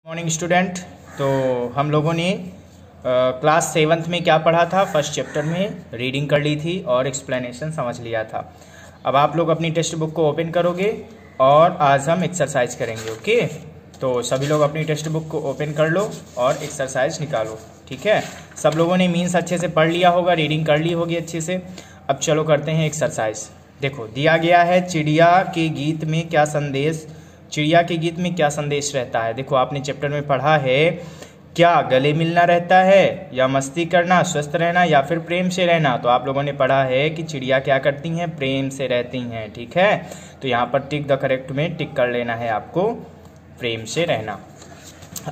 Morning student. तो हम लोगों ने क्लास 7th में क्या पढ़ा था, फर्स्ट चैप्टर में रीडिंग कर ली थी और एक्सप्लेनेशन समझ लिया था। अब आप लोग अपनी टेक्स्ट बुक को ओपन करोगे और आज हम एक्सरसाइज करेंगे। ओके, तो सभी लोग अपनी टेक्स्ट बुक को ओपन कर लो और एक्सरसाइज निकालो। ठीक है, सब लोगों ने मीन्स अच्छे से पढ़ लिया होगा, रीडिंग कर ली होगी अच्छे से। अब चलो करते हैं एक्सरसाइज। देखो दिया गया है चिड़िया के गीत में क्या संदेश, चिड़िया के गीत में क्या संदेश रहता है। देखो आपने चैप्टर में पढ़ा है, क्या गले मिलना रहता है, या मस्ती करना, स्वस्थ रहना, या फिर प्रेम से रहना। तो आप लोगों ने पढ़ा है कि चिड़िया क्या करती हैं, प्रेम से रहती हैं। ठीक है, तो यहाँ पर टिक द करेक्ट में टिक कर लेना है आपको, प्रेम से रहना।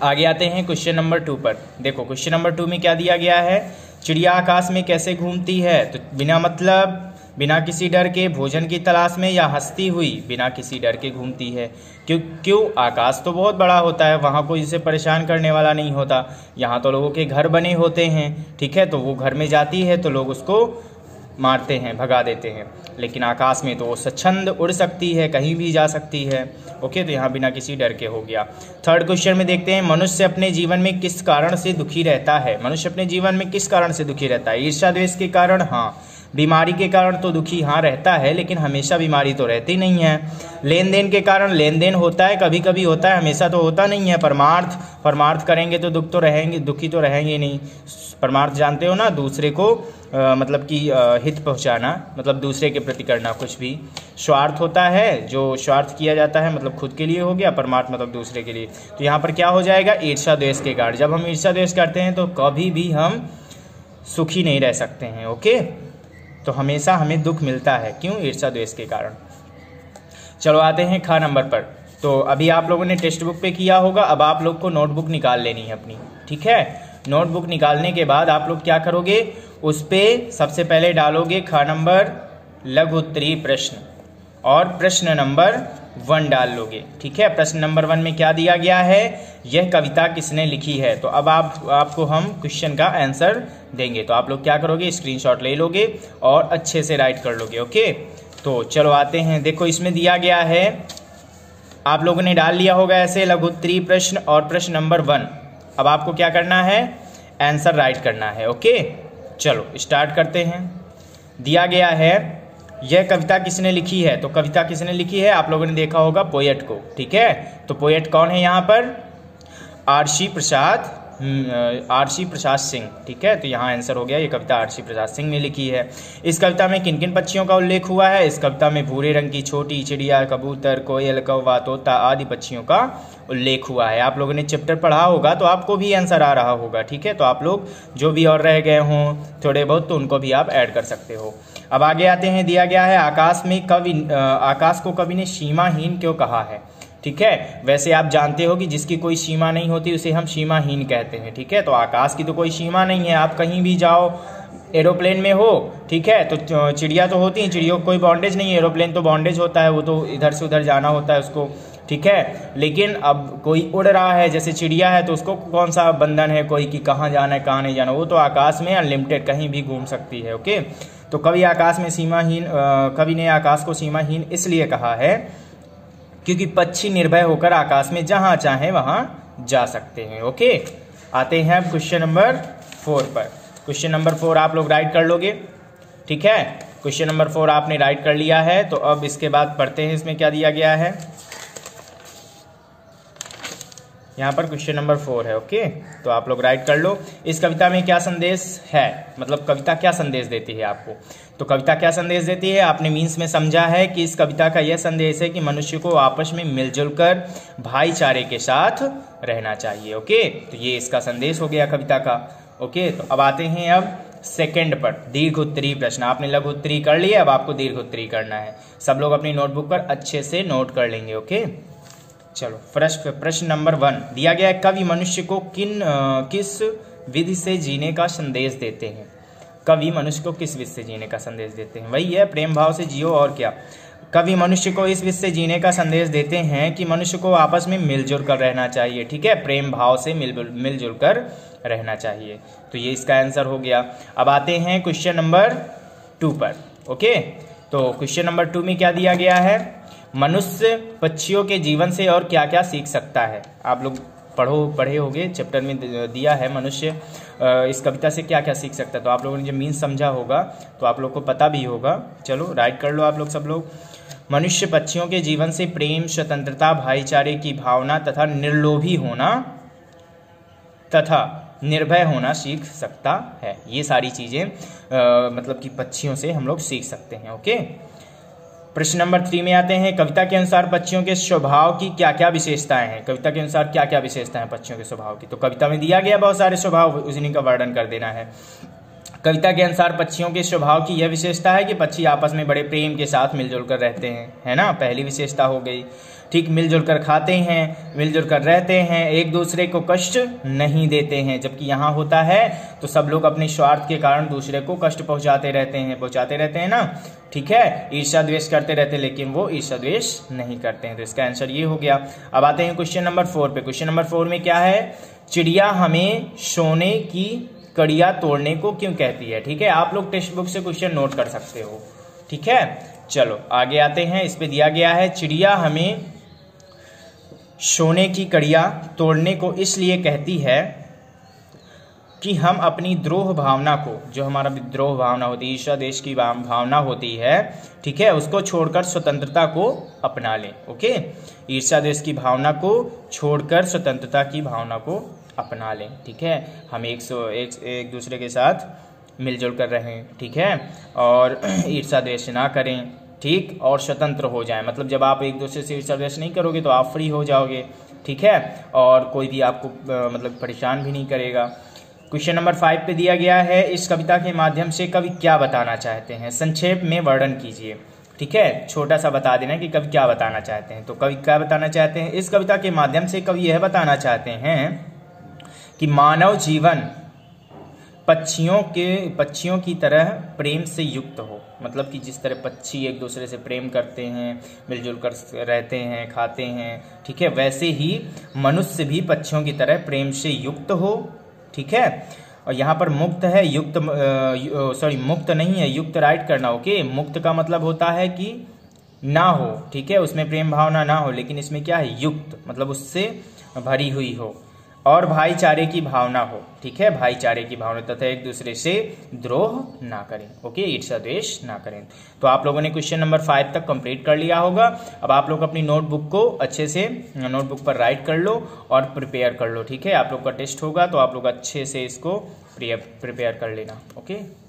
आगे आते हैं क्वेश्चन नंबर 2 पर। देखो क्वेश्चन नंबर 2 में क्या दिया गया है, चिड़िया आकाश में कैसे घूमती है। तो बिना मतलब, बिना किसी डर के, भोजन की तलाश में, या हंसती हुई, बिना किसी डर के घूमती है। क्यों आकाश तो बहुत बड़ा होता है, वहाँ कोई इसे परेशान करने वाला नहीं होता। यहाँ तो लोगों के घर बने होते हैं। ठीक है, तो वो घर में जाती है तो लोग उसको मारते हैं, भगा देते हैं। लेकिन आकाश में तो वो स्वच्छंद उड़ सकती है, कहीं भी जा सकती है। ओके, तो यहाँ बिना किसी डर के हो गया। थर्ड क्वेश्चन में देखते हैं, मनुष्य अपने जीवन में किस कारण से दुखी रहता है। मनुष्य अपने जीवन में किस कारण से दुखी रहता है। ईर्ष्या द्वेष के कारण, हाँ। बीमारी के कारण तो दुखी हाँ रहता है, लेकिन हमेशा बीमारी तो रहती नहीं है। लेन देन के कारण लेन देन होता है, कभी कभी होता है, हमेशा तो होता नहीं है। परमार्थ करेंगे तो दुखी तो रहेंगे नहीं। परमार्थ जानते हो ना, दूसरे को मतलब कि हित पहुंचाना, मतलब दूसरे के प्रति करना कुछ भी। स्वार्थ होता है, जो स्वार्थ किया जाता है मतलब खुद के लिए हो गया, परमार्थ मतलब दूसरे के लिए। तो यहाँ पर क्या हो जाएगा, ईर्ष्या द्वेष के कारण। जब हम ईर्ष्या द्वेष करते हैं तो कभी भी हम सुखी नहीं रह सकते हैं। ओके, तो हमेशा हमें दुख मिलता है, क्यों, ईर्ष्या द्वेष के कारण। चलो आते हैं ख नंबर पर। तो अभी आप लोगों ने टेक्स्ट बुक पे किया होगा, अब आप लोग को नोटबुक निकाल लेनी है अपनी। ठीक है, नोटबुक निकालने के बाद आप लोग क्या करोगे, उस पे सबसे पहले डालोगे ख नंबर लघु उत्तरीय प्रश्न और प्रश्न नंबर 1 डाल लोगे। ठीक है, प्रश्न नंबर 1 में क्या दिया गया है, यह कविता किसने लिखी है। तो अब आपको हम क्वेश्चन का आंसर देंगे। तो आप लोग क्या करोगे, स्क्रीनशॉट ले लोगे और अच्छे से राइट कर लोगे। ओके, तो चलो आते हैं। देखो इसमें दिया गया है, आप लोगों ने डाल लिया होगा ऐसे, लघु उत्तरीय प्रश्न और प्रश्न नंबर 1। अब आपको क्या करना है, आंसर राइट करना है। ओके, चलो स्टार्ट करते हैं। दिया गया है, यह कविता किसने लिखी है। तो कविता किसने लिखी है, आप लोगों ने देखा होगा पोएट को। ठीक है, तो पोएट कौन है यहाँ पर, आरसी प्रसाद सिंह। ठीक है, तो यहाँ आंसर हो गया, ये कविता आरसी प्रसाद सिंह ने लिखी है। इस कविता में किन किन पक्षियों का उल्लेख हुआ है। इस कविता में भूरे रंग की छोटी चिड़िया, कबूतर, कोयल, कौवा, तोता आदि पक्षियों का उल्लेख हुआ है। आप लोगों ने चैप्टर पढ़ा होगा तो आपको भी आंसर आ रहा होगा। ठीक है, तो आप लोग जो भी और रह गए हों थोड़े बहुत, तो उनको भी आप ऐड कर सकते हो। अब आगे आते हैं, दिया गया है, आकाश को कवि ने सीमाहीन क्यों कहा है। ठीक है, वैसे आप जानते हो कि जिसकी कोई सीमा नहीं होती उसे हम सीमाहीन कहते हैं। ठीक है, तो आकाश की तो कोई सीमा नहीं है, आप कहीं भी जाओ, एरोप्लेन में हो, ठीक है, तो चिड़िया तो होती हैं, चिड़ियों को कोई बॉन्डेज नहीं है। एरोप्लेन तो बॉन्डेज होता है, वो तो इधर से उधर जाना होता है उसको। ठीक है, लेकिन अब कोई उड़ रहा है, जैसे चिड़िया है, तो उसको कौन सा बंधन है कोई कि कहाँ जाना है कहाँ नहीं जाना, वो तो आकाश में अनलिमिटेड कहीं भी घूम सकती है। ओके, तो कवि ने आकाश को सीमाहीन इसलिए कहा है क्योंकि पक्षी निर्भय होकर आकाश में जहां चाहे वहां जा सकते हैं। ओके, आते हैं अब क्वेश्चन नंबर 4 पर। क्वेश्चन नंबर 4 आप लोग राइट कर लोगे। ठीक है, क्वेश्चन नंबर 4 आपने राइट कर लिया है। तो अब इसके बाद पढ़ते हैं इसमें क्या दिया गया है। यहाँ पर क्वेश्चन नंबर 4 है। ओके, तो आप लोग राइट कर लो। इस कविता में क्या संदेश है, मतलब कविता क्या संदेश देती है आपको। तो कविता क्या संदेश देती है, आपने मीन्स में समझा है कि इस कविता का यह संदेश है कि मनुष्य को आपस में मिलजुल कर भाईचारे के साथ रहना चाहिए। ओके, तो ये इसका संदेश हो गया कविता का। ओके, तो अब आते हैं अब सेकंड पर, दीर्घ उत्तरीय प्रश्न। आपने लघु उत्तरीय कर लिया, अब आपको दीर्घ उत्तरीय करना है। सब लोग अपनी नोटबुक पर अच्छे से नोट कर लेंगे। ओके, चलो प्रश्न नंबर 1 दिया गया है, कवि मनुष्य को किस विधि से जीने का संदेश देते हैं। कवि मनुष्य को किस विधि से जीने का संदेश देते हैं, वही है प्रेम भाव से जियो, और क्या। कवि मनुष्य को इस विधि से जीने का संदेश देते हैं कि मनुष्य को आपस में मिलजुल कर रहना चाहिए। ठीक है, प्रेम भाव से मिलजुल कर रहना चाहिए। तो ये इसका आंसर हो गया। अब आते हैं क्वेश्चन नंबर 2 पर। ओके, तो क्वेश्चन नंबर 2 में क्या दिया गया है, मनुष्य पक्षियों के जीवन से और क्या क्या सीख सकता है। आप लोग पढ़े होगे, चैप्टर में दिया है मनुष्य इस कविता से क्या क्या सीख सकता है। तो आप लोगों ने जब मीन समझा होगा तो आप लोग को पता भी होगा। चलो राइट कर लो आप लोग सब लोग। मनुष्य पक्षियों के जीवन से प्रेम, स्वतंत्रता, भाईचारे की भावना तथा निर्लोभी होना तथा निर्भय होना सीख सकता है। ये सारी चीज़ें मतलब कि पक्षियों से हम लोग सीख सकते हैं। ओके, प्रश्न नंबर 3 में आते हैं। कविता के अनुसार पक्षियों के स्वभाव की क्या क्या विशेषताएं हैं? कविता के अनुसार क्या क्या विशेषताएं हैं पक्षियों के स्वभाव की? तो कविता में दिया गया बहुत सारे स्वभाव, उन्हीं का वर्णन कर देना है। कविता के अनुसार पक्षियों के स्वभाव की यह विशेषता है कि पक्षी आपस में बड़े प्रेम के साथ मिलजुल कर रहते हैं, है ना, पहली विशेषता हो गई। ठीक, मिलजुल कर खाते हैं, मिलजुल कर रहते हैं, एक दूसरे को कष्ट नहीं देते हैं। जबकि यहाँ होता है तो सब लोग अपने स्वार्थ के कारण दूसरे को कष्ट पहुंचाते रहते हैं ना। ठीक है, ईर्ष्या द्वेष करते रहते हैं, लेकिन वो ईर्ष्या द्वेष नहीं करते हैं। तो इसका आंसर ये हो गया। अब आते हैं क्वेश्चन नंबर 4 पे। क्वेश्चन नंबर 4 में क्या है? चिड़िया हमें सोने की कड़िया तोड़ने को क्यों कहती है? ठीक है, आप लोग टेक्स्ट बुक से क्वेश्चन नोट कर सकते हो। ठीक है, चलो आगे आते हैं। इस पे दिया गया है, चिड़िया हमें सोने की कड़िया तोड़ने को इसलिए कहती है कि हम अपनी द्रोह भावना को, जो हमारा विद्रोह भावना होती है, ईर्ष्या देश की भावना होती है, ठीक है, उसको छोड़कर स्वतंत्रता को अपना लें। ओके, ईर्ष्या देश की भावना को छोड़कर स्वतंत्रता की भावना को अपना लें। ठीक है, हम एक दूसरे के साथ मिलजुल कर रहें। ठीक है, और ईर्ष्या द्वेष ना करें। ठीक, और स्वतंत्र हो जाए, मतलब जब आप एक दूसरे से ईर्ष्या द्वेष नहीं करोगे तो आप फ्री हो जाओगे। ठीक है, और कोई भी आपको मतलब परेशान भी नहीं करेगा। क्वेश्चन नंबर 5 पे दिया गया है, इस कविता के माध्यम से कवि क्या बताना चाहते हैं? संक्षेप में वर्णन कीजिए। ठीक है, छोटा सा बता देना कि कवि क्या बताना चाहते हैं। तो कवि क्या बताना चाहते हैं? इस कविता के माध्यम से कवि यह बताना चाहते हैं कि मानव जीवन पक्षियों की तरह प्रेम से युक्त हो। मतलब कि जिस तरह पक्षी एक दूसरे से प्रेम करते हैं, मिलजुल कर रहते हैं, खाते हैं, ठीक है, वैसे ही मनुष्य भी पक्षियों की तरह प्रेम से युक्त हो। ठीक है, और यहाँ पर मुक्त है, मुक्त नहीं है, युक्त राइट करना। ओके, मुक्त का मतलब होता है कि ना हो, ठीक है, उसमें प्रेम भावना ना हो, लेकिन इसमें क्या है? युक्त, मतलब उससे भरी हुई हो, और भाईचारे की भावना हो। ठीक है, भाईचारे की भावना तथा एक दूसरे से द्रोह ना करें। ओके, ईर्ष्या द्वेष ना करें। तो आप लोगों ने क्वेश्चन नंबर 5 तक कंप्लीट कर लिया होगा। अब आप लोग अपनी नोटबुक को अच्छे से नोटबुक पर राइट कर लो और प्रिपेयर कर लो। ठीक है, आप लोग का टेस्ट होगा तो आप लोग अच्छे से इसको प्रिपेयर कर लेना। ओके।